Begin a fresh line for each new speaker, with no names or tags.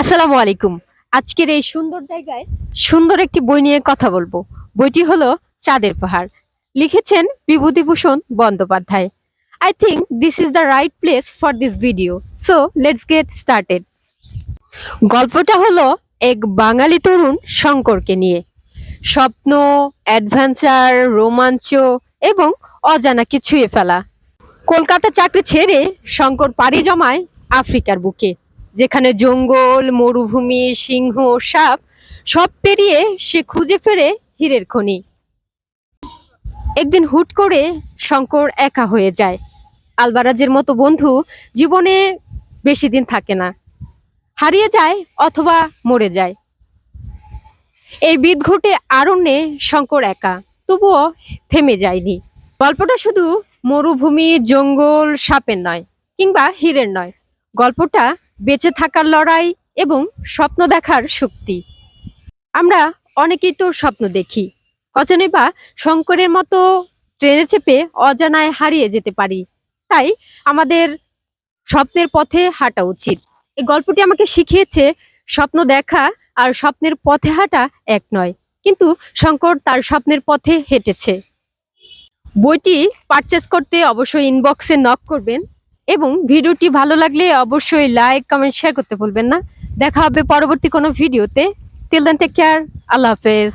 আসসালামু আলাইকুম। আজকের এই সুন্দর জায়গায় সুন্দর একটি বই নিয়ে কথা বলবো। বইটি হলো চাঁদের পাহাড়। লিখেছেন Bibhutibhushan Bandyopadhyay. I think this is the right place for this video. So let's get started. গল্পটা হলো এক বাঙালি তরুণ শঙ্করকে নিয়ে। স্বপ্ন, অ্যাডভেঞ্চার, রোমাঞ্চ এবং অজানাকে ছুঁয়ে ফেলা। কলকাতা চাকরি ছেড়ে শঙ্কর পাড়ি জমায় আফ্রিকার বুকে, যেখানে জঙ্গল, মরুভূমি, সিংহ, সাপ সব পেরিয়ে সে খুঁজে ফেরে হীরের খনি। একদিন হুট করে শঙ্কর একা হয়ে যায়। আলবারাজের মতো বন্ধু জীবনে বেশি দিন থাকে না, হারিয়ে যায় অথবা মরে যায়। এই বিদঘুটে আরণ্যে শঙ্কর একা, তবুও থেমে যায়নি। গল্পটা শুধু মরুভূমি, জঙ্গল, সাপের নয় কিংবা হীরের নয়। গল্পটা বেঁচে থাকার লড়াই এবং স্বপ্ন দেখার শক্তি। আমরা অনেকেই তো স্বপ্ন দেখি, অজানে বা শঙ্করের মতো ট্রেনে চেপে অজানায় হারিয়ে যেতে পারি। তাই আমাদের স্বপ্নের পথে হাঁটা উচিত। এই গল্পটি আমাকে শিখিয়েছে স্বপ্ন দেখা আর স্বপ্নের পথে হাঁটা এক নয়, কিন্তু শঙ্কর তার স্বপ্নের পথে হেঁটেছে। বইটি পারচেজ করতে অবশ্যই ইনবক্সে নক করবেন এবং ভিডিওটি ভালো লাগলে অবশ্যই লাইক, কমেন্ট, শেয়ার করতে ভুলবেন না। দেখা হবে পরবর্তী কোনো ভিডিওতে। Till then take care. আল্লাহ হাফেজ।